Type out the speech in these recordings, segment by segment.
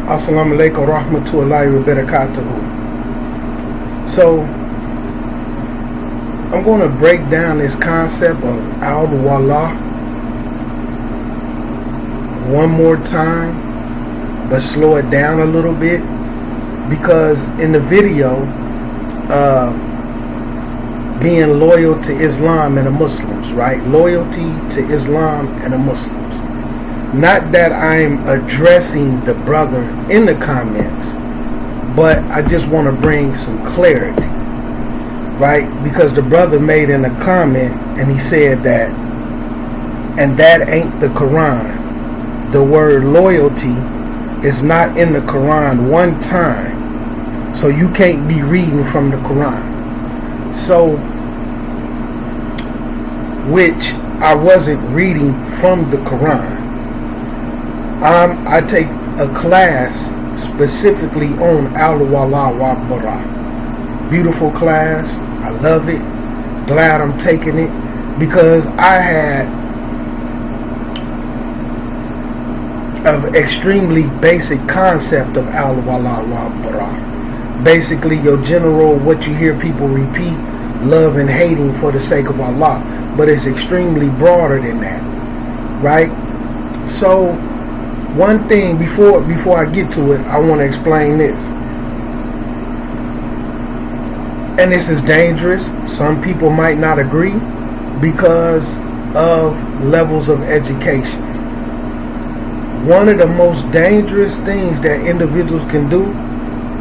Assalamu alaikum rahmatullahi wa barakatuhu. So, I'm going to break down this concept of al-wala one more time, but slow it down a little bit, because in the video, being loyal to Islam and the Muslims, right? Loyalty to Islam and the Muslims. Not that I'm addressing the brother in the comments, but I just want to bring some clarity, right? Because the brother made in a comment and he said that, and that ain't the Quran. The word loyalty is not in the Quran one time, so you can't be reading from the Quran. So, which I wasn't reading from the Quran. I take a class specifically on al-wala wa bara. Beautiful class. I love it. Glad I'm taking it, because I had an extremely basic concept of al-wala wa bara. Basically, your general, what you hear people repeat, love and hating for the sake of Allah. But it's extremely broader than that, right? So, one thing before I get to it, I want to explain this. And this is dangerous. Some people might not agree because of levels of education. One of the most dangerous things that individuals can do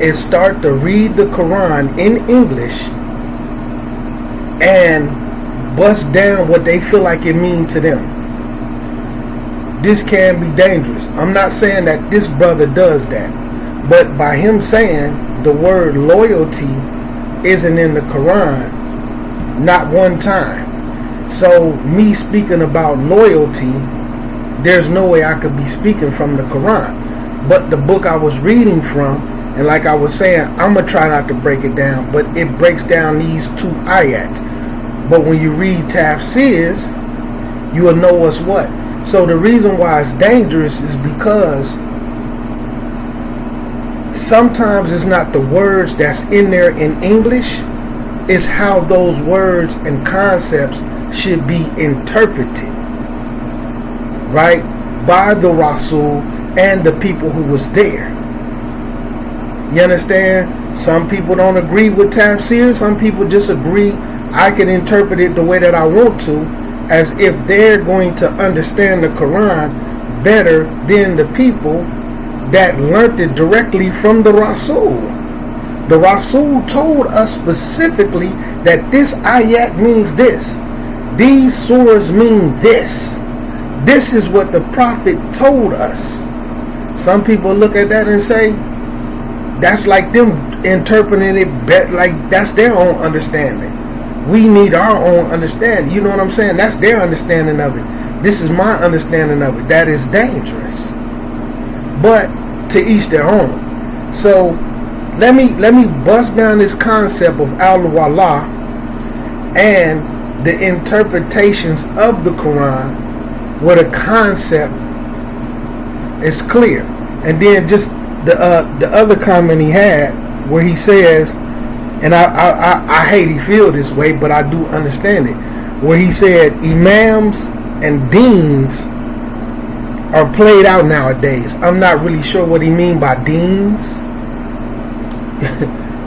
is start to read the Quran in English and bust down what they feel like it means to them. This can be dangerous. I'm not saying that this brother does that, but by him saying the word loyalty isn't in the Quran, not one time. So me speaking about loyalty, there's no way I could be speaking from the Quran. But the book I was reading from, and like I was saying, I'm going to try not to break it down, but it breaks down these two ayats. But when you read tafsirs, you will know what's what. So the reason why it's dangerous is because sometimes it's not the words that's in there in English, it's how those words and concepts should be interpreted, right, by the Rasul and the people who was there. You understand? Some people don't agree with tafsir. Some people just agree I can interpret it the way that I want to, as if they're going to understand the Quran better than the people that learned it directly from the Rasul. The Rasul told us specifically that this ayat means this. These surahs mean this. This is what the Prophet told us. Some people look at that and say, that's like them interpreting it better, like that's their own understanding. We need our own understanding. You know what I'm saying? That's their understanding of it. This is my understanding of it. That is dangerous. But to each their own. So let me bust down this concept of al-wala and the interpretations of the Quran where the concept is clear. And then just the other comment he had where he says, and I hate he feel this way, but I do understand it, where he said imams and deans are played out nowadays. I'm not really sure what he mean by deans.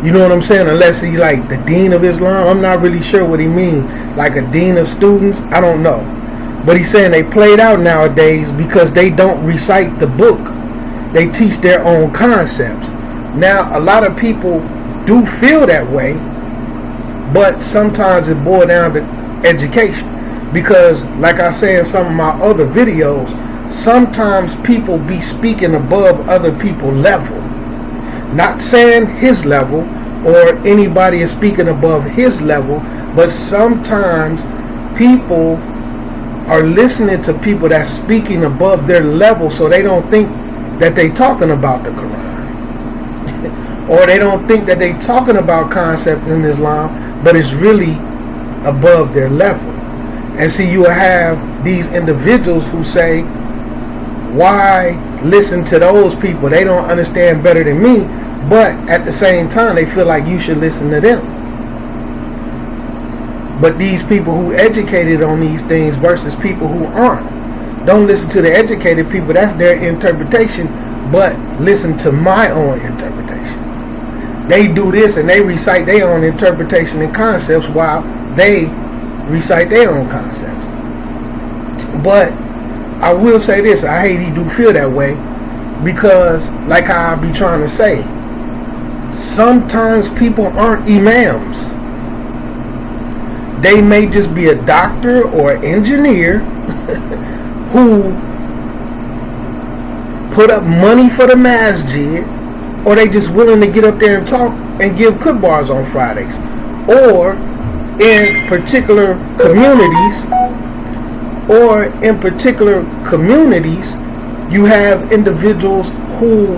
You know what I'm saying? Unless he like the dean of Islam. I'm not really sure what he mean. Like a dean of students? I don't know. But he's saying they played out nowadays because they don't recite the book. They teach their own concepts. Now, a lot of people do feel that way, but sometimes it boils down to education. Because, like I say in some of my other videos, sometimes people be speaking above other people's level. Not saying his level or anybody is speaking above his level, but sometimes people are listening to people that's speaking above their level, so they don't think that they talking about the Quran. Or they don't think that they talking about concept in Islam, but it's really above their level. And see, you have these individuals who say, why listen to those people. They don't understand better than me, but at the same time, they feel like you should listen to them. But these people who educated on these things versus people who aren't, don't listen to the educated people. That's their interpretation, but listen to my own interpretation. They do this and they recite their own interpretation and concepts while they recite their own concepts. But I will say this, I hate he do feel that way, because like how I be trying to say, sometimes people aren't imams. They may just be a doctor or an engineer who put up money for the masjid, or they just willing to get up there and talk and give khutbahs on Fridays. Or in particular communities, you have individuals who,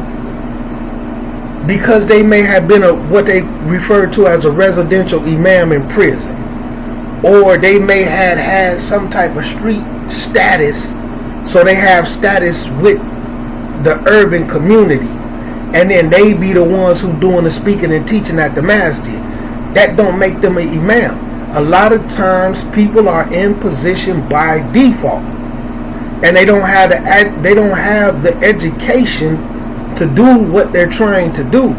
because they may have been what they refer to as a residential imam in prison, or they may have had some type of street status, so they have status with the urban community, and then they be the ones who doing the speaking and teaching at the masjid. That don't make them an imam. A lot of times people are in position by default, and they don't have the education to do what they're trying to do.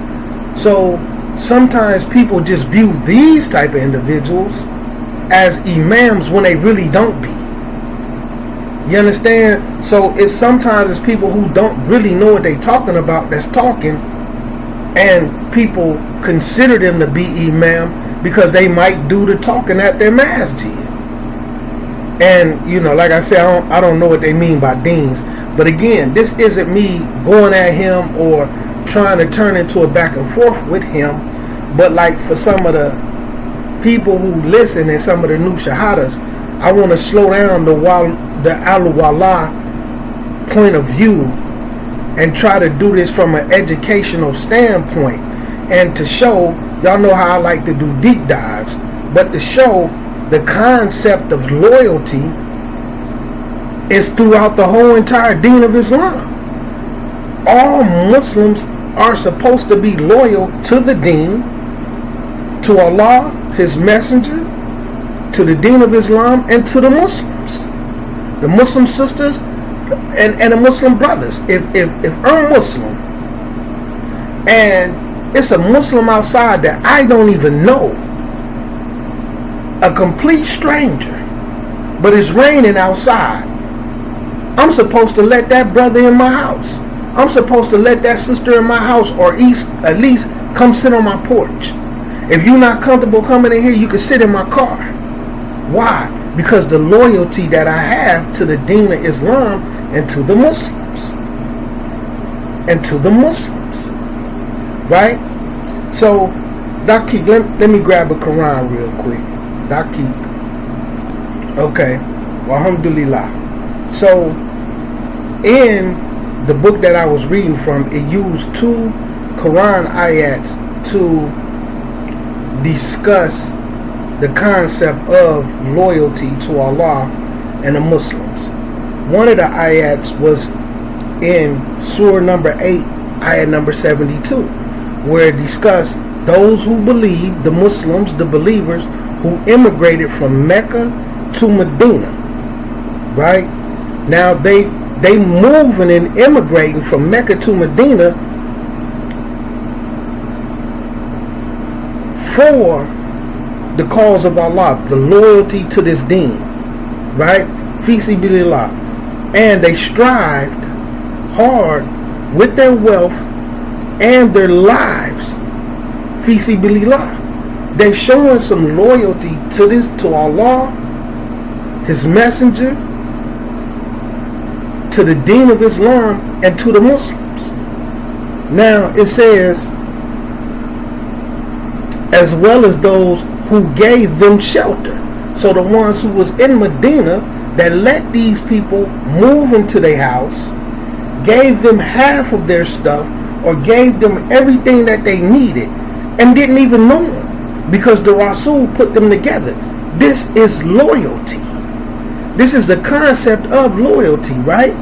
So sometimes people just view these type of individuals as imams when they really don't be. You understand? So it's sometimes people who don't really know what they're talking about that's talking, and people consider them to be imam because they might do the talking at their masjid. And you know, like I said, I don't know what they mean by deans. But again, this isn't me going at him or trying to turn into a back and forth with him. But like for some of the people who listen and some of the new shahadas, I want to slow down the Ahlul-Wallah point of view and try to do this from an educational standpoint, and to show, y'all know how I like to do deep dives, but to show the concept of loyalty is throughout the whole entire deen of Islam. All Muslims are supposed to be loyal to the deen, to Allah, His Messenger, to the deen of Islam, and to the Muslims, the Muslim sisters and the Muslim brothers. If I'm Muslim and it's a Muslim outside that I don't even know, a complete stranger, but it's raining outside, I'm supposed to let that brother in my house. I'm supposed to let that sister in my house, or at least come sit on my porch. If you're not comfortable coming in here, you can sit in my car. Why? Because the loyalty that I have to the deen of Islam and to the Muslims. And to the Muslims. Right? So, Daqiq, let me grab a Quran real quick. Daqiq. Okay. Alhamdulillah. So, in the book that I was reading from, it used 2 Quran ayats to discuss the concept of loyalty to Allah and the Muslims. One of the ayats was in Surah number 8, ayat number 72, where it discussed those who believe, the Muslims, the believers who immigrated from Mecca to Medina. Right? Now they moving and immigrating from Mecca to Medina for the cause of Allah, the loyalty to this deen, right? Fi sabilillah. And they strived hard with their wealth and their lives. Fi sabilillah. They're showing some loyalty to Allah, His Messenger, to the deen of Islam, and to the Muslims. Now it says, as well as those who gave them shelter. So the ones who was in Medina that let these people move into their house, gave them half of their stuff, or gave them everything that they needed, and didn't even know them, because the Rasul put them together. This is loyalty. This is the concept of loyalty, right?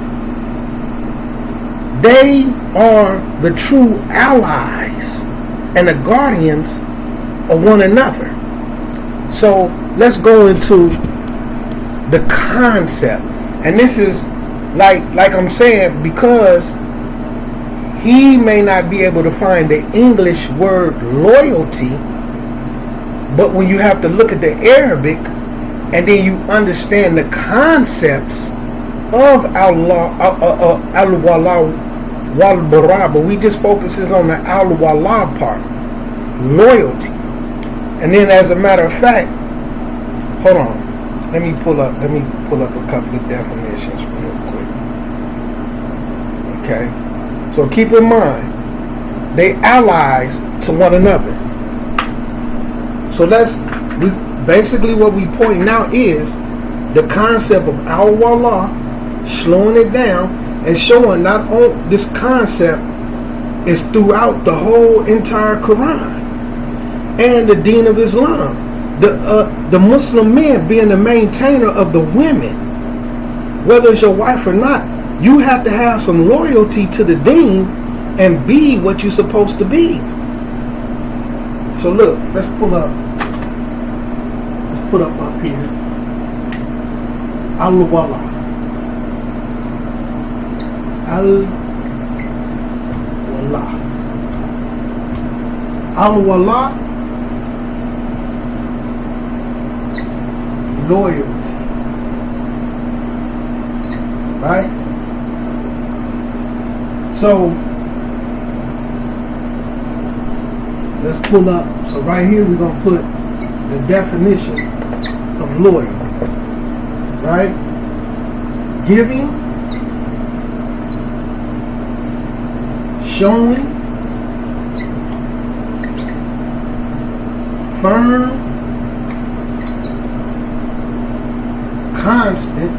They are the true allies and the guardians of one another. So let's go into the concept. And this is like I'm saying, because he may not be able to find the English word loyalty, but when you have to look at the Arabic and then you understand the concepts of Allah, al-wala wal-bara, but we just focuses on the al-wala part, loyalty. And then, as a matter of fact, hold on, let me pull up a couple of definitions real quick. Okay, so keep in mind, they allies to one another. So basically what we point out is the concept of al-wala, slowing it down and showing not only this concept is throughout the whole entire Quran and the Deen of Islam. The Muslim men being the maintainer of the women, whether it's your wife or not, you have to have some loyalty to the Deen and be what you're supposed to be. So look, let's put up here al-wala. Al-wala. Al-wala, loyalty. Right? So let's pull up. So right here we're going to put the definition of loyal. Right? Giving, showing, firm, constant,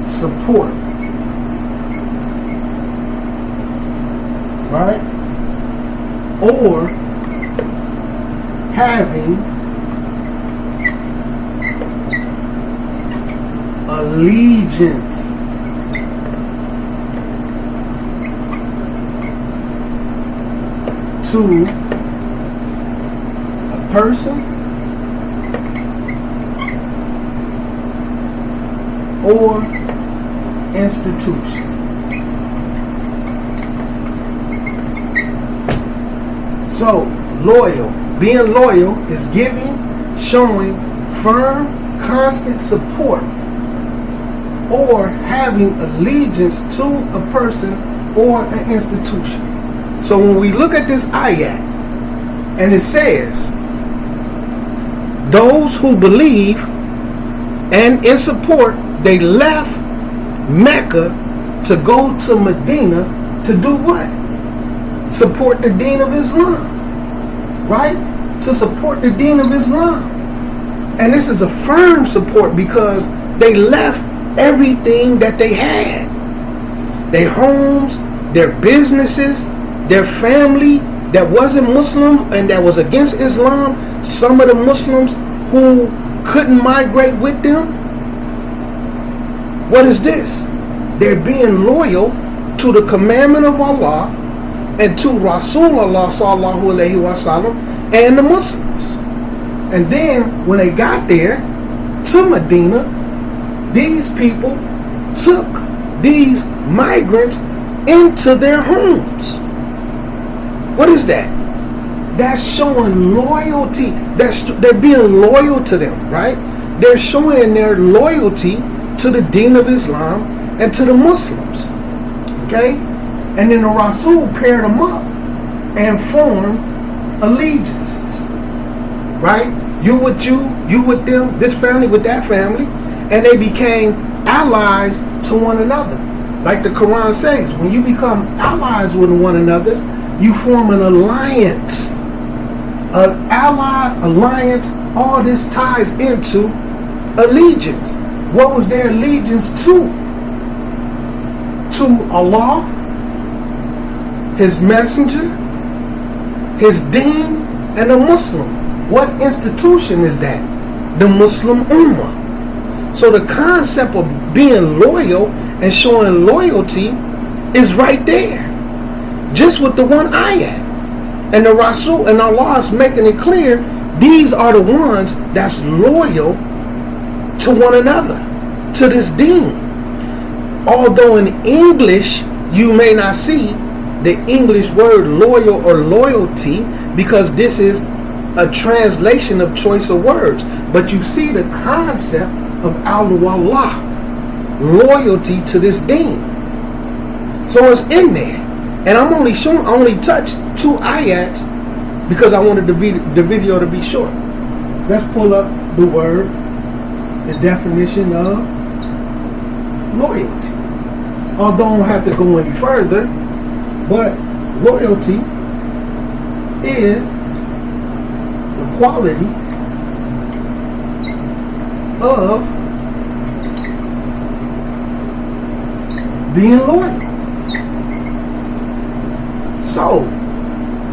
support. Right? Or having allegiance to a person or institution. So, loyal. Being loyal is giving, showing firm, constant support or having allegiance to a person or an institution. So when we look at this ayat, and it says, those who believe and in support, they left Mecca to go to Medina to do what? Support the Deen of Islam. Right? To support the Deen of Islam. And this is a firm support because they left everything that they had. Their homes, their businesses, their family that wasn't Muslim and that was against Islam. Some of the Muslims who couldn't migrate with them. What is this? They're being loyal to the commandment of Allah and to Rasulullah sallallahu alaihi wasallam and the Muslims. And then when they got there to Medina, these people took these migrants into their homes. What is that? That's showing loyalty. They're being loyal to them, right? They're showing their loyalty to the Deen of Islam and to the Muslims. Okay? And then the Rasul paired them up and formed allegiances. Right? You with them, this family with that family, and they became allies to one another. Like the Quran says, when you become allies with one another, you form an alliance. An ally, alliance, all this ties into allegiance. What was their allegiance to? To Allah, His Messenger, His Deen, and a Muslim. What institution is that? The Muslim Ummah. So the concept of being loyal and showing loyalty is right there. Just with the one ayat. And the Rasul and Allah is making it clear, these are the ones that's loyal to one another, to this deen. Although in English, you may not see the English word loyal or loyalty, because this is a translation of choice of words. But you see the concept of al-wala, loyalty to this deen. So it's in there. And I'm only touch 2 ayats because I wanted the video to be short. Let's pull up the word, the definition of loyalty. Although I don't have to go any further, but loyalty is the quality of being loyal. So,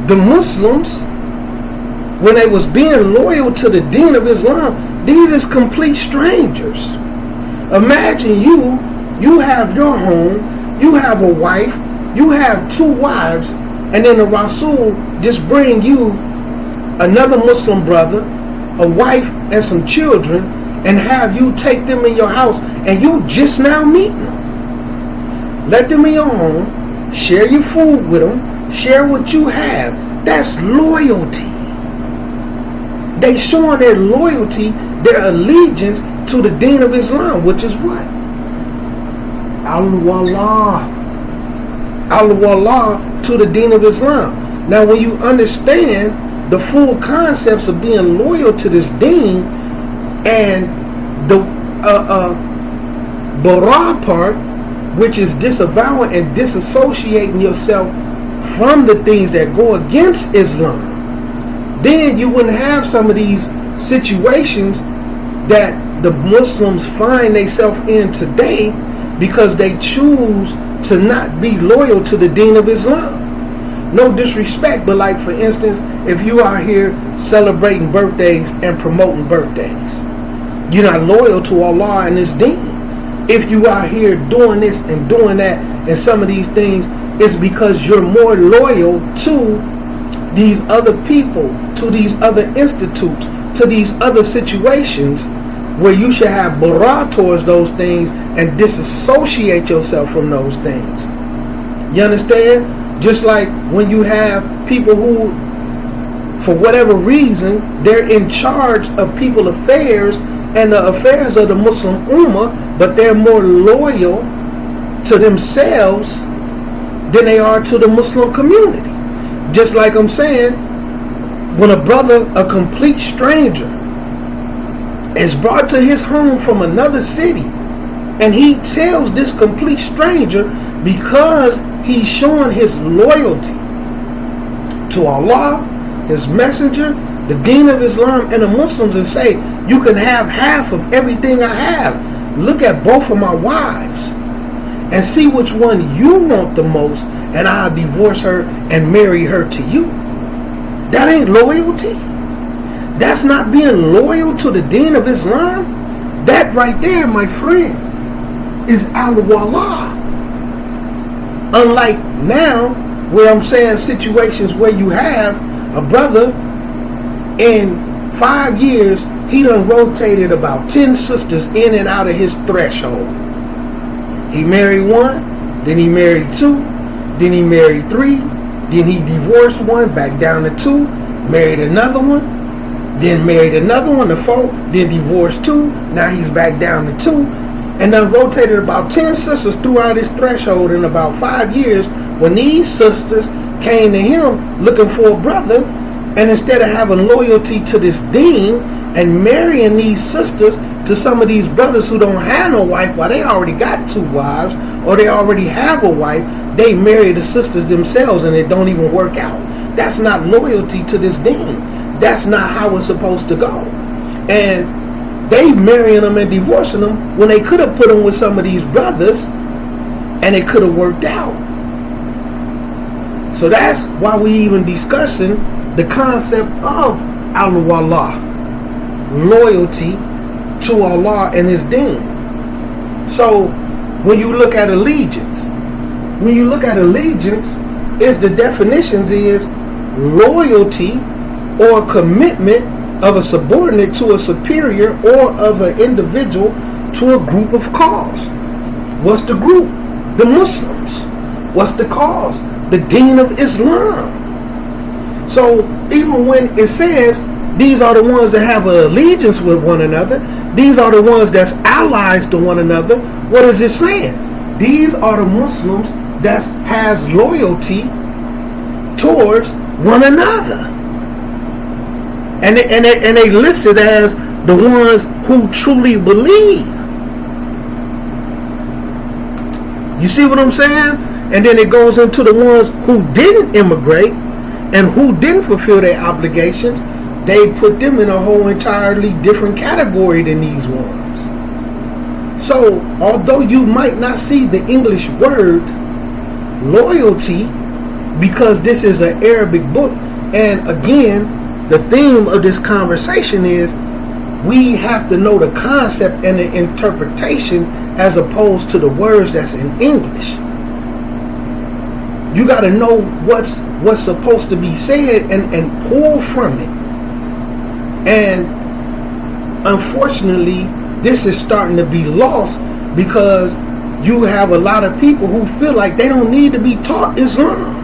the Muslims, when they was being loyal to the deen of Islam, these is complete strangers. Imagine you have your home, you have a wife, you have 2 wives, and then the Rasul just bring you another Muslim brother, a wife, and some children, and have you take them in your house, and you just now meeting them. Let them in your home, share your food with them, share what you have. That's loyalty. They showing their loyalty, their allegiance to the deen of Islam, which is what? Al-Wala. Al-Wala to the deen of Islam. Now when you understand the full concepts of being loyal to this deen, and the bara part, which is disavowing and disassociating yourself from the things that go against Islam, then you wouldn't have some of these situations that the Muslims find themselves in today, because they choose to not be loyal to the deen of Islam. No disrespect, but like for instance, if you are here celebrating birthdays and promoting birthdays, you're not loyal to Allah and His deen. If you are here doing this and doing that and some of these things, it's because you're more loyal to these other people, to these other institutes, to these other situations where you should have bara towards those things and disassociate yourself from those things. You understand? Just like when you have people who, for whatever reason, they're in charge of people's affairs and the affairs of the Muslim Ummah, but they're more loyal to themselves than they are to the Muslim community. Just like I'm saying, when a brother, a complete stranger, is brought to his home from another city, and he tells this complete stranger, because he's showing his loyalty to Allah, His Messenger, the deen of Islam, and the Muslims, and say, you can have half of everything I have. Look at both of my wives and see which one you want the most, and I'll divorce her and marry her to you. That ain't loyalty. That's not being loyal to the deen of Islam. That right there, my friend, is al-wala. Unlike now, where I'm saying situations where you have a brother, in 5 years, he done rotated about 10 sisters in and out of his threshold. He married 1, then he married 2, then he married 3, then he divorced 1, back down to 2, married another one, then married another one to 4, then divorced 2, now he's back down to 2, and then rotated about 10 sisters throughout his threshold in about 5 years. When these sisters came to him looking for a brother, and instead of having loyalty to this deen and marrying these sisters to some of these brothers who don't have no wife, while they already got 2 wives, or they already have a wife, they marry the sisters themselves and it don't even work out. That's not loyalty to this deen. That's not how it's supposed to go. And they marrying them and divorcing them when they could have put them with some of these brothers and it could have worked out. So that's why we even discussing the concept of al-wala, loyalty to Allah and His deen. So when you look at allegiance, is the definitions is loyalty or commitment of a subordinate to a superior or of an individual to a group of cause. What's the group? The Muslims. What's the cause? The Deen of Islam. So even when it says these are the ones that have an allegiance with one another, these are the ones that's allies to one another, what is it saying? These are the Muslims that has loyalty towards one another. And they listed as the ones who truly believe. You see what I'm saying? And then it goes into the ones who didn't immigrate and who didn't fulfill their obligations. They put them in a whole entirely different category than these ones. So, although you might not see the English word loyalty, because this is an Arabic book, and again, the theme of this conversation is we have to know the concept and the interpretation as opposed to the words that's in English. You got to know what's supposed to be said and pull from it. And unfortunately, this is starting to be lost because you have a lot of people who feel like they don't need to be taught Islam.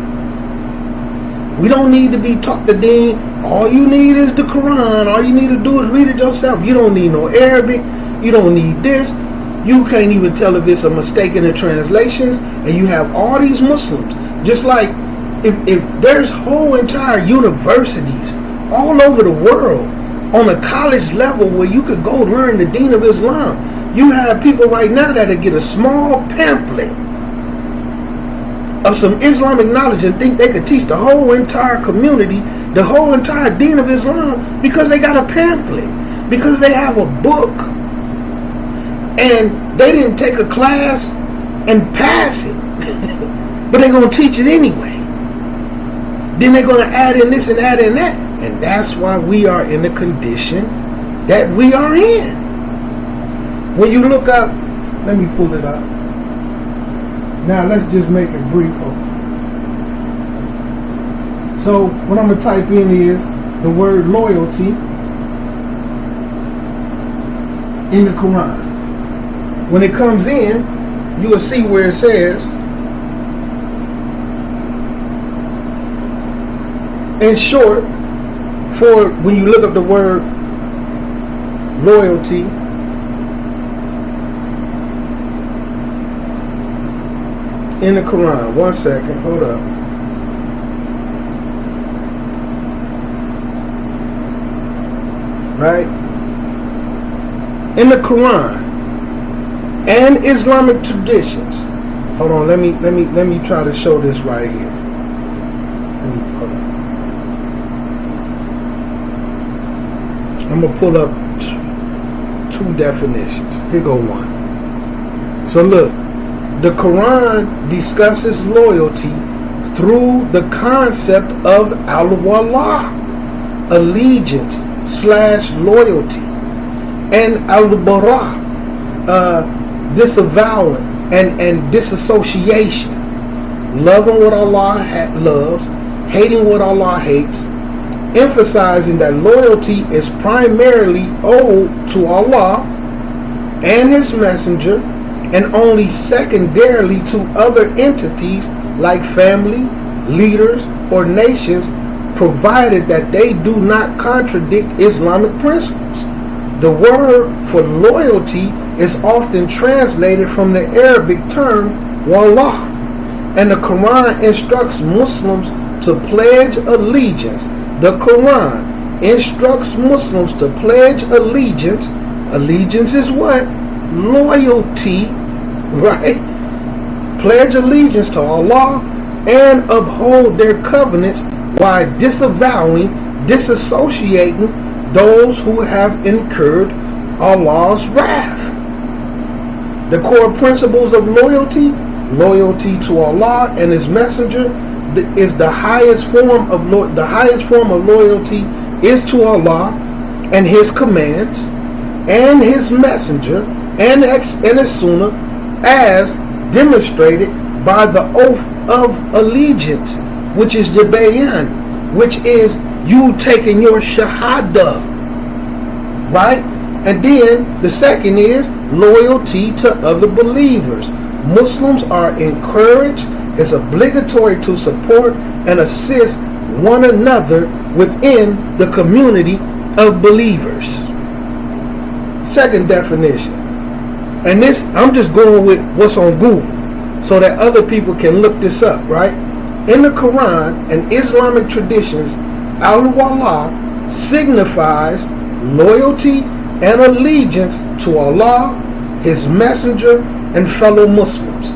We don't need to be taught the Deen. All you need is the Quran. All you need to do is read it yourself. You don't need no Arabic. You don't need this. You can't even tell if it's a mistake in the translations. And you have all these Muslims. Just like if there's whole entire universities all over the world on a college level where you could go learn the Deen of Islam. You have people right now that'll get a small pamphlet of some Islamic knowledge and think they could teach the whole entire community, the whole entire Deen of Islam, because they got a pamphlet, because they have a book, and they didn't take a class and pass it, but they're going to teach it anyway. Then they're going to add in this and add in that, and that's why we are in the condition that we are in. When you look up, let me pull it up. Now let's just make it brief. So what I'm going to type in is the word loyalty in the Quran. When it comes in, you will see where it says, in short, for when you look up the word loyalty, in the Quran. One second, hold up. Right? In the Quran and Islamic traditions. Hold on, let me try to show this right here. Hold up. I'm gonna pull up two definitions. Here go one. So look. The Quran discusses loyalty through the concept of al-wala, allegiance / loyalty, and al-bara, disavowing and disassociation, loving what Allah loves, hating what Allah hates, emphasizing that loyalty is primarily owed to Allah and His Messenger, and only secondarily to other entities like family, leaders, or nations, provided that they do not contradict Islamic principles. The word for loyalty is often translated from the Arabic term wala, and the Quran instructs Muslims to pledge allegiance. The Quran instructs Muslims to pledge allegiance. Allegiance is what? Loyalty, right? Pledge allegiance to Allah and uphold their covenants while disavowing, disassociating those who have incurred Allah's wrath. The core principles of loyalty to Allah and His Messenger is the highest form of loyalty is to Allah and His commands and His Messenger, and the Sunnah, as demonstrated by the oath of allegiance, which is the bayan, which is you taking your shahada, right? And then the second is loyalty to other believers. Muslims are encouraged, it's obligatory to support and assist one another within the community of believers. Second definition, and this I'm just going with what's on Google so that other people can look this up, right? In the Quran and Islamic traditions, al-Wala signifies loyalty and allegiance to Allah, His Messenger, and fellow Muslims,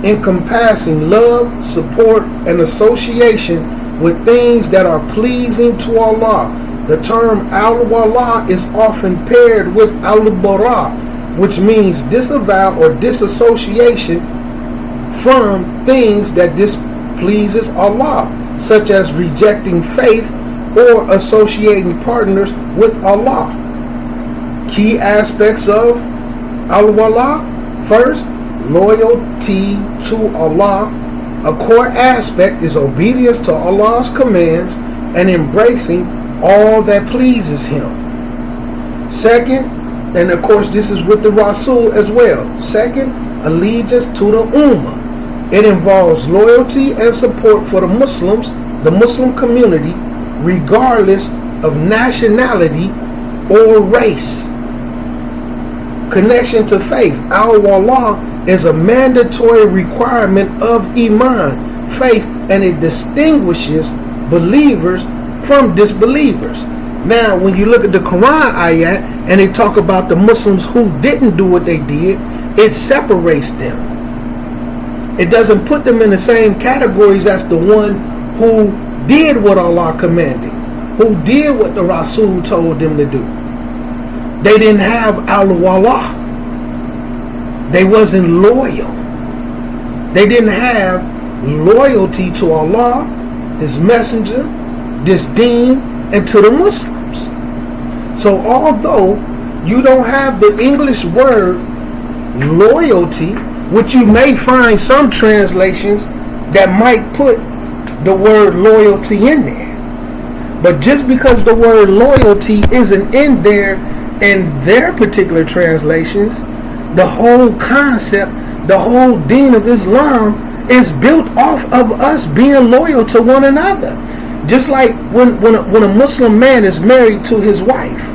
encompassing love, support, and association with things that are pleasing to Allah. The term al-Wala is often paired with al-Bara, which means disavow or disassociation from things that displeases Allah, such as rejecting faith or associating partners with Allah. Key aspects of al-Wala. First, loyalty to Allah. A core aspect is obedience to Allah's commands and embracing all that pleases Him. Second, and of course this is with the Rasul as well. Second, allegiance to the Ummah. It involves loyalty and support for the Muslims, the Muslim community, regardless of nationality or race. Connection to faith. Al-Wala is a mandatory requirement of Iman, faith, and it distinguishes believers from disbelievers. Now, when you look at the Quran ayat and they talk about the Muslims who didn't do what they did, it separates them. It doesn't put them in the same categories as the one who did what Allah commanded, who did what the Rasul told them to do. They didn't have al-Wala. They wasn't loyal. They didn't have loyalty to Allah, His Messenger, this deen, and to the Muslims. So although you don't have the English word loyalty, which you may find some translations that might put the word loyalty in there, but just because the word loyalty isn't in there in their particular translations, the whole concept, the whole deen of Islam is built off of us being loyal to one another. Just like when a Muslim man is married to his wife,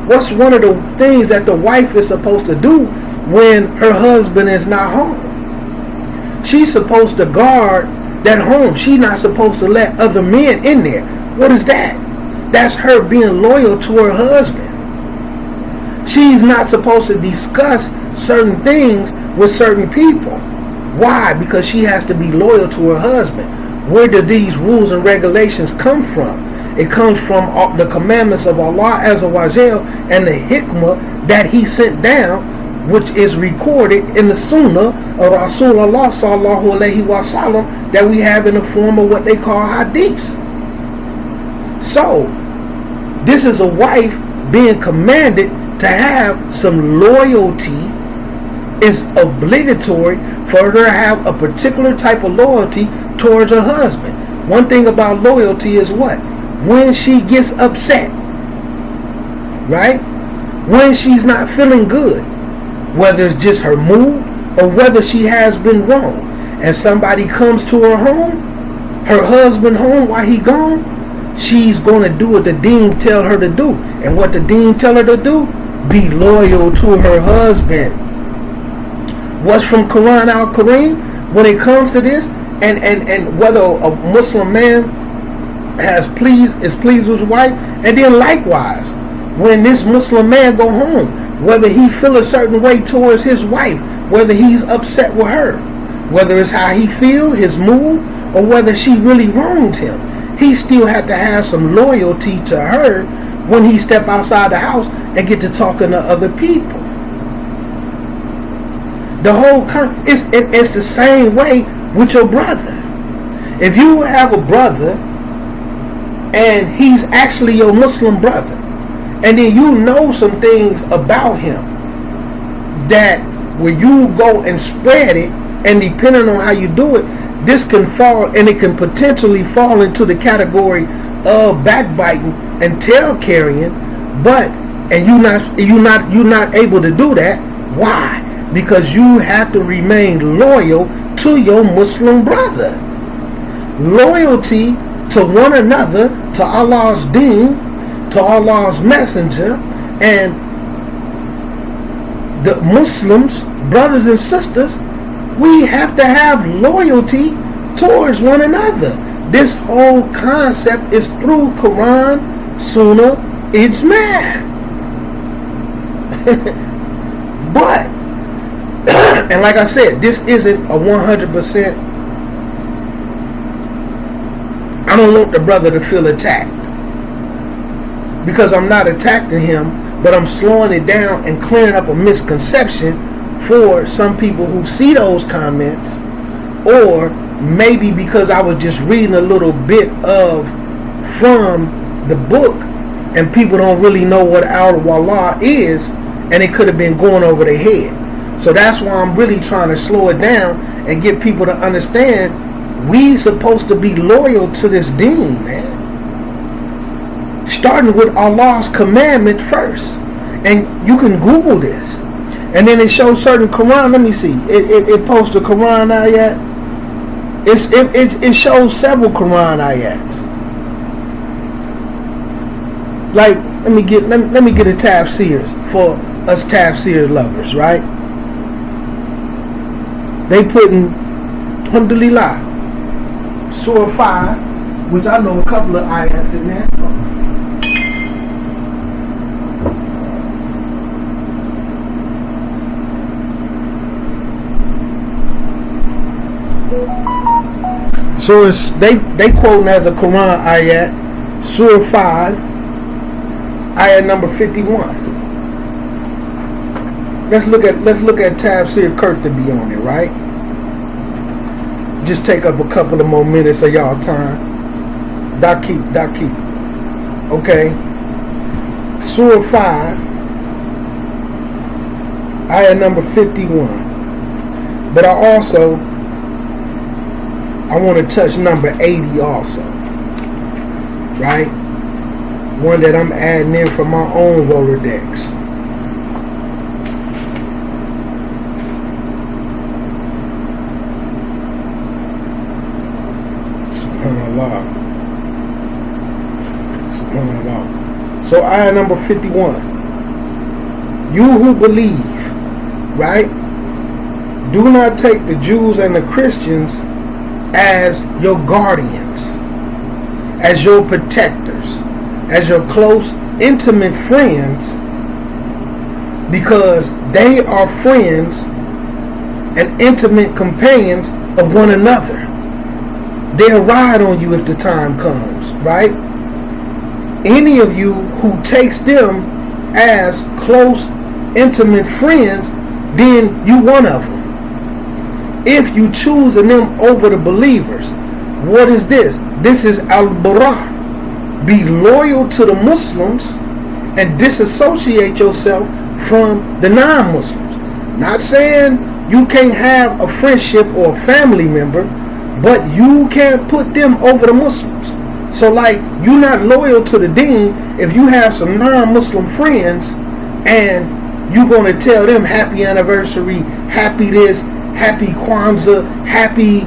what's one of the things that the wife is supposed to do when her husband is not home? She's supposed to guard that home. She's not supposed to let other men in there. What is that? That's her being loyal to her husband. She's not supposed to discuss certain things with certain people. Why? Because she has to be loyal to her husband. Where do these rules and regulations come from? It comes from the commandments of Allah Azza wa Jal and the hikmah that He sent down, which is recorded in the Sunnah of Rasulullah sallallahu alaihi wasallam that we have in the form of what they call hadiths. So, this is a wife being commanded to have some loyalty. It's obligatory for her to have a particular type of loyalty towards her husband. One thing about loyalty is what? When she gets upset, right? When she's not feeling good, whether it's just her mood or whether she has been wrong, and somebody comes to her home, her husband home while he gone, she's going to do what the deen tell her to do. And what the deen tell her to do? Be loyal to her husband. What's from Quran al-Kareem when it comes to this? And whether a Muslim man is pleased with his wife, and then likewise, when this Muslim man go home, whether he feel a certain way towards his wife, whether he's upset with her, whether it's how he feel, his mood, or whether she really wronged him, he still had to have some loyalty to her when he step outside the house and get to talking to other people. The whole it's the same way with your brother. If you have a brother and he's actually your Muslim brother, and then you know some things about him that when you go and spread it, and depending on how you do it, this can fall, and it can potentially fall into the category of backbiting and tail carrying. But you're not able to do that. Why? Because you have to remain loyal to your Muslim brother. Loyalty to one another, to Allah's deen, to Allah's messenger, and the Muslims, brothers and sisters, we have to have loyalty towards one another. This whole concept is through Quran, Sunnah, Ijma'. But, and like I said, this isn't a 100%. I don't want the brother to feel attacked, because I'm not attacking him, but I'm slowing it down and clearing up a misconception for some people who see those comments, or maybe because I was just reading a little bit from the book, and people don't really know what Al-Wala is, and it could have been going over their head. So that's why I'm really trying to slow it down and get people to understand we supposed to be loyal to this deen, man. Starting with Allah's commandment first. And you can Google this. And then it shows certain Quran. Let me see. It posts a Quran ayat. It shows several Quran ayats. Like, let me get a tafsirs for us tafsir lovers, right? They putting alhamdulillah, Surah 5, which I know a couple of ayats in there. So it's, they quoting as a Quran ayat, Surah 5, ayat number 51. Let's look at Tafsir Qurtubi on it, right? Just take up a couple of more minutes of y'all time. Daqi. Okay. Surah 5, ayat number 51. But I want to touch number 80 also. Right? One that I'm adding in from my own Rolodex. Subhanallah. So ayah number 51. You who believe, right? Do not take the Jews and the Christians as your guardians, as your protectors, as your close, intimate friends, because they are friends and intimate companions of one another. They'll ride on you if the time comes, right? Any of you who takes them as close, intimate friends, then you one of them. If you choosing them over the believers, what is this? This is al-bara. Be loyal to the Muslims and disassociate yourself from the non-Muslims. Not saying you can't have a friendship or a family member, but you can't put them over the Muslims. So like, you're not loyal to the deen if you have some non-Muslim friends and you're going to tell them happy anniversary, happy this, happy Kwanzaa, happy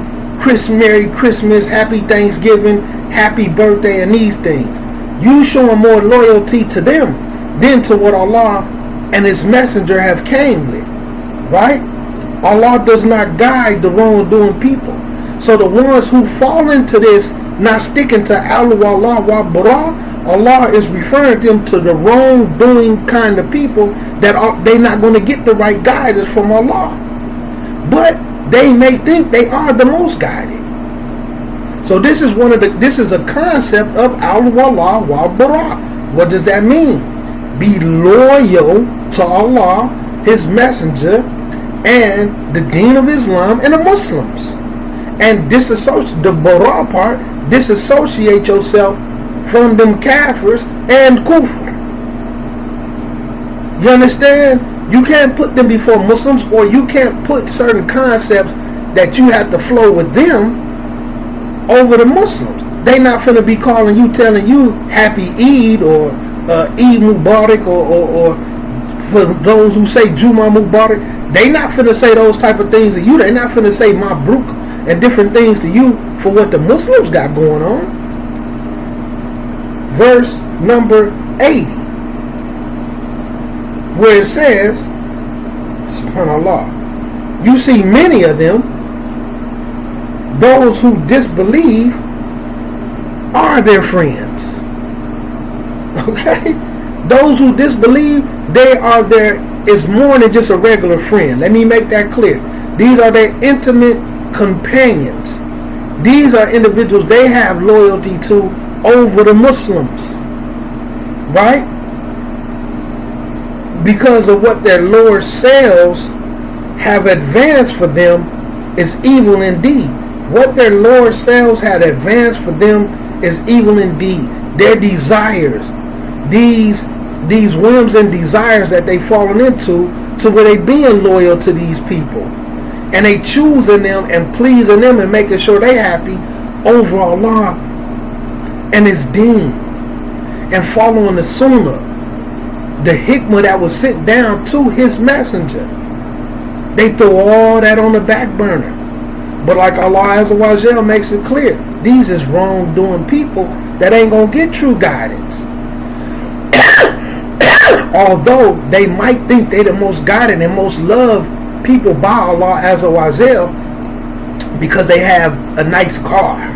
Merry Christmas, happy Thanksgiving, happy birthday, and these things. You showing more loyalty to them than to what Allah and His Messenger have came with, right? Allah does not guide the wrongdoing people. So the ones who fall into this, not sticking to Al-Wala wa Bara, Allah is referring them to the wrongdoing kind of people that they're not going to get the right guidance from Allah. But they may think they are the most guided. So this is a concept of Al-Wala wa Bara. What does that mean? Be loyal to Allah, His Messenger, and the Deen of Islam and the Muslims. And disassociate the Bara part, disassociate yourself from them kafirs and kufr. You understand? You can't put them before Muslims, or you can't put certain concepts that you have to flow with them over the Muslims. They not finna be calling you, telling you Happy Eid or Eid Mubarak, or for those who say Juma Mubarak. They not finna say those type of things to you. They not finna say Mabruk and different things to you for what the Muslims got going on. Verse number 80, where it says, subhanallah, you see many of them, those who disbelieve are their friends. Okay? Those who disbelieve, they are is more than just a regular friend. Let me make that clear. These are their intimate companions. These are individuals they have loyalty to over the Muslims. Right? Because of what their lower selves have advanced for them is evil indeed. What their lower selves had advanced for them is evil indeed. Their desires, these whims and desires that they fallen into, to where they being loyal to these people, and they choosing them and pleasing them and making sure they happy over Allah and His Deen, and following the Sunnah, the hikmah that was sent down to His messenger. They throw all that on the back burner. But like Allah Azza wa Jal makes it clear, these is wrongdoing people that ain't gonna get true guidance. Although they might think they the most guided and most loved people by Allah Azza wa Jal because they have a nice car,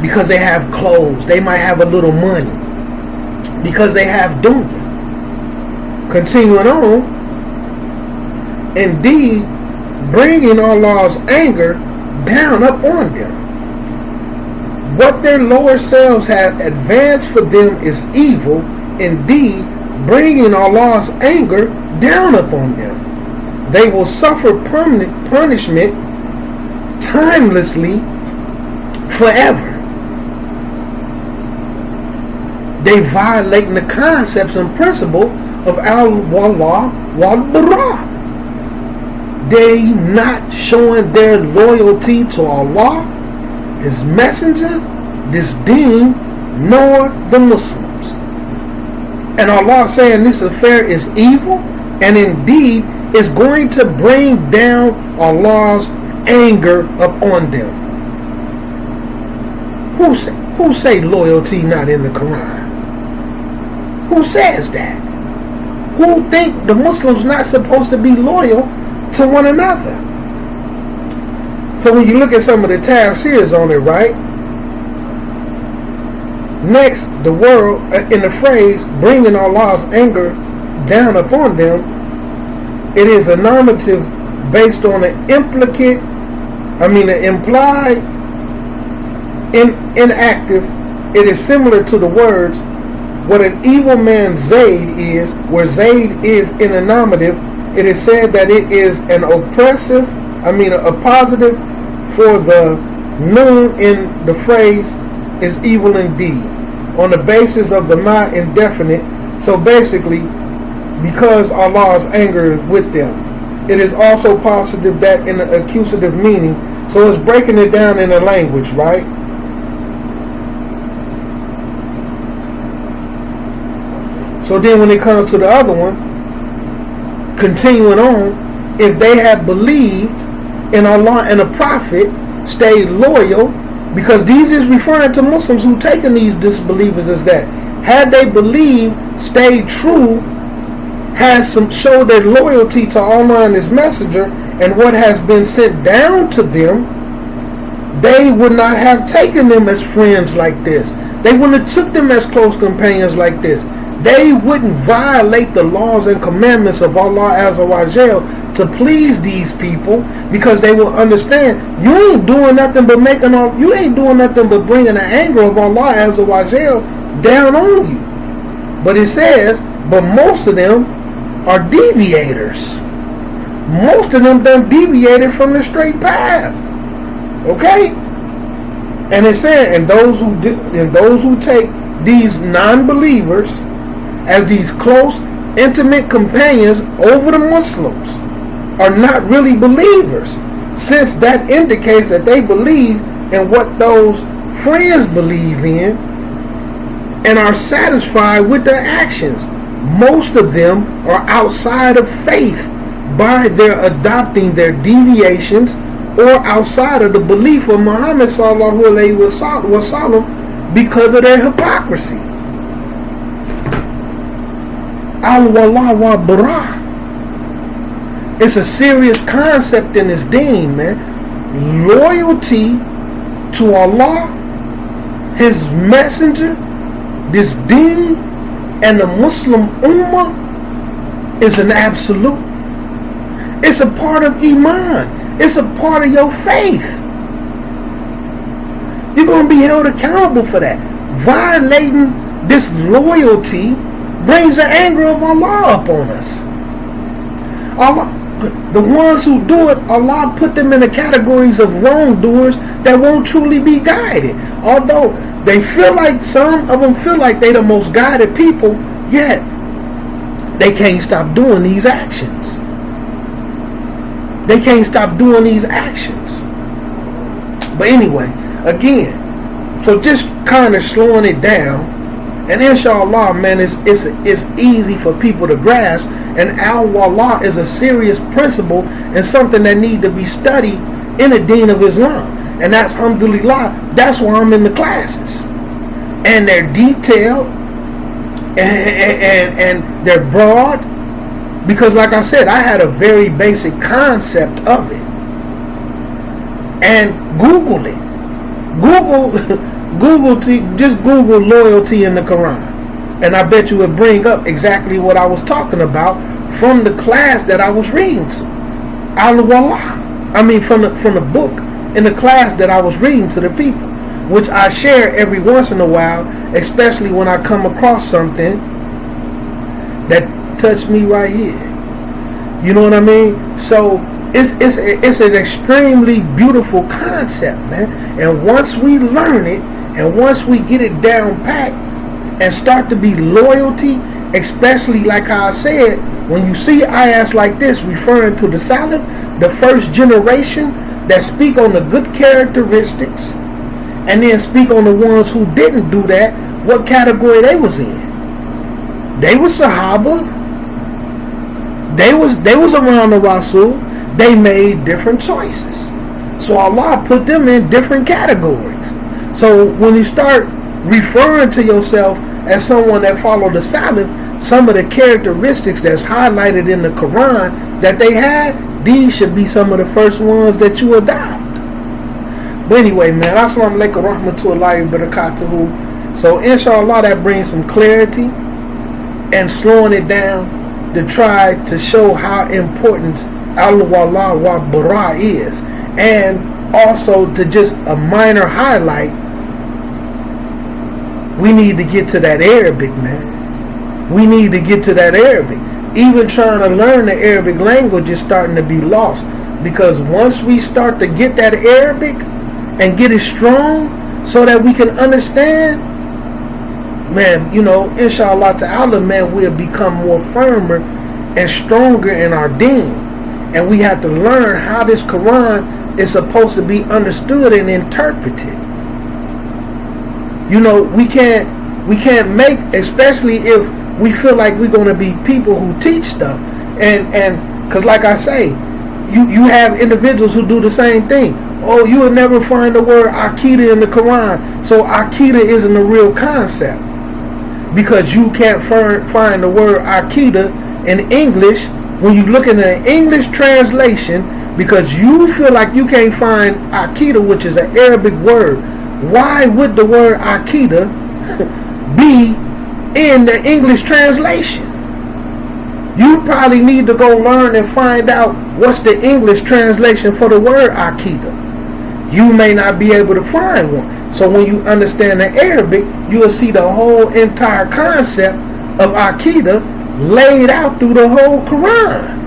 because they have clothes, they might have a little money, because they have dunya. Continuing on, indeed, bringing Allah's anger down up on them. What their lower selves have advanced for them is evil, indeed, bringing Allah's anger down upon them. They will suffer permanent punishment timelessly forever. They violating the concepts and principle of al-wala wal-bara. They not showing their loyalty to Allah, His messenger, this deen, nor the Muslims. And Allah saying this affair is evil, and indeed is going to bring down Allah's anger upon them. Who say loyalty not in the Quran? Who says that? Who think the Muslims not supposed to be loyal to one another? So when you look at some of the tafsirs on it, right? Next, the word in the phrase bringing Allah's anger down upon them, it is a normative based on an implied, inactive. It is similar to the words what an evil man Zayd is, where Zayd is in a nominative. It is said that it is an a positive for the noon in the phrase is evil indeed, on the basis of the ma indefinite. So basically, because Allah's anger with them. It is also positive that in the accusative meaning. So it's breaking it down in a language, right? So then when it comes to the other one, continuing on, if they had believed in Allah and the Prophet, stayed loyal, because these is referring to Muslims who taken these disbelievers as that. Had they believed, stayed true, showed their loyalty to Allah and His messenger and what has been sent down to them, they would not have taken them as friends like this. They wouldn't have took them as close companions like this. They wouldn't violate the laws and commandments of Allah Azza wa Jal to please these people, because they will understand you ain't doing nothing but bringing the anger of Allah Azza wa Jal down on you. But it says, but most of them are deviators. Most of them done deviated from the straight path. Okay? And it said, and those who take these non-believers as these close intimate companions over the Muslims are not really believers, since that indicates that they believe in what those friends believe in and are satisfied with their actions. Most of them are outside of faith by their adopting their deviations or outside of the belief of Muhammad sallallahu alaihi wasallam because of their hypocrisy. Al-Wala wa Bara. It's a serious concept in this deen, man. Loyalty to Allah, His Messenger, this deen, and the Muslim Ummah is an absolute. It's a part of Iman. It's a part of your faith. You're going to be held accountable for that. Violating this loyalty brings the anger of Allah upon us. Allah, the ones who do it, Allah put them in the categories of wrongdoers that won't truly be guided. Although they feel like, some of them feel like they're the most guided people, yet they can't stop doing these actions. They can't stop doing these actions. But anyway, again, so just kind of slowing it down, and inshallah, man, it's easy for people to grasp. And al-Wala is a serious principle and something that need to be studied in the deen of Islam. And that's, alhamdulillah, that's why I'm in the classes. And they're detailed and they're broad. Because like I said, I had a very basic concept of it. And Google it. Just Google loyalty in the Quran. And I bet you would bring up exactly what I was talking about from the class that I was reading to. Al-Wala. I mean, from the book in the class that I was reading to the people, which I share every once in a while, especially when I come across something that touched me right here. You know what I mean? So it's an extremely beautiful concept, man. And once we learn it, and once we get it down pat, and start to be loyalty, especially like how I said, when you see ayahs like this referring to the Salaf, the first generation that speak on the good characteristics, and then speak on the ones who didn't do that, what category they was in. They was Sahaba. They was around the Rasul. They made different choices. So Allah put them in different categories. So when you start referring to yourself as someone that followed the Salaf, some of the characteristics that's highlighted in the Quran that they had, these should be some of the first ones that you adopt. But anyway, man, assalamu alaikum rahmatullahi wa barakatuhu. So inshallah, that brings some clarity and slowing it down to try to show how important al-Wala wa Bara is, and also to just a minor highlight, we need to get to that Arabic, man. We need to get to that Arabic. Even trying to learn the Arabic language is starting to be lost, because once we start to get that Arabic and get it strong so that we can understand, man, you know, inshallah ta'ala, man, we'll become more firmer and stronger in our deen. And we have to learn how this Quran is supposed to be understood and interpreted. You know, we can't make, especially if we feel like we're going to be people who teach stuff, and because like I say, you have individuals who do the same thing. Oh, you will never find the word Aqidah in the Quran, so Aqidah isn't a real concept, because you can't find the word Aqidah in English when you look in an English translation, because you feel like you can't find Aqidah, which is an Arabic word. Why would the word Aqidah be in the English translation? You probably need to go learn and find out what's the English translation for the word Aqidah. You may not be able to find one. So when you understand the Arabic, you will see the whole entire concept of Aqidah laid out through the whole Quran.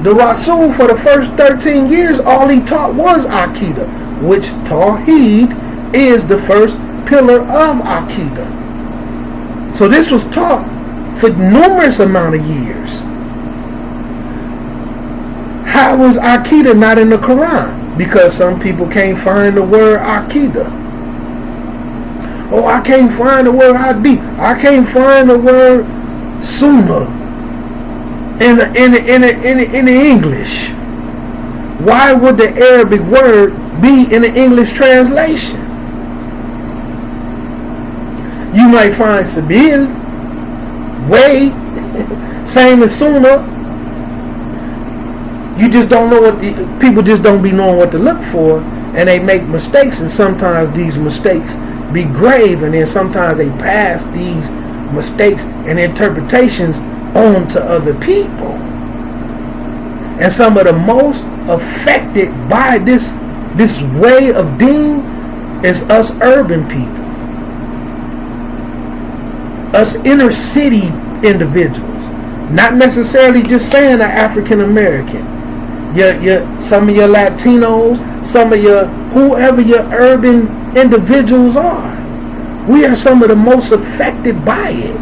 The Rasul, for the first 13 years, all he taught was Aqidah, which Tawheed is the first pillar of Aqidah. So this was taught for numerous amount of years. How was Aqidah not in the Quran? Because some people can't find the word Aqidah. Oh, I can't find the word Hadith. I can't find the word Sunnah in the English. Why would the Arabic word be in the English translation? You might find Sabil, way, same as Sunnah. You just don't know what people just don't be knowing what to look for, and they make mistakes, and sometimes these mistakes be grave, and then sometimes they pass these mistakes and interpretations on to other people. And some of the most affected by this way of deen is us urban people, us inner city individuals, not necessarily just saying an African American. Some of your Latinos, some of your whoever your urban individuals are. We are some of the most affected by it.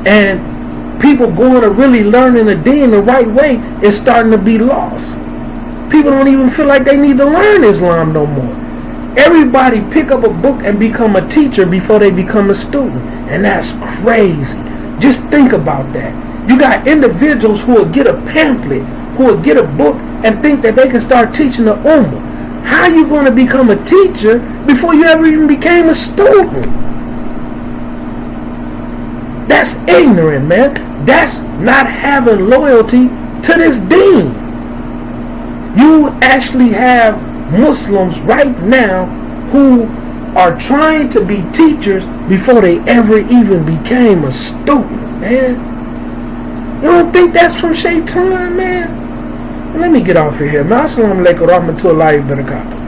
And people going to really learning the deen the right way is starting to be lost. People don't even feel like they need to learn Islam no more. Everybody pick up a book and become a teacher before they become a student. And that's crazy. Just think about that. You got individuals who will get a pamphlet, who will get a book and think that they can start teaching the Ummah. How are you going to become a teacher before you ever even became a student? That's ignorant, man. That's not having loyalty to this deen. You actually have Muslims right now who are trying to be teachers before they ever even became a student, man. You don't think that's from Shaitan, man? Let me get off of here, man. Assalamu alaikum warahmatullahi wabarakatuh.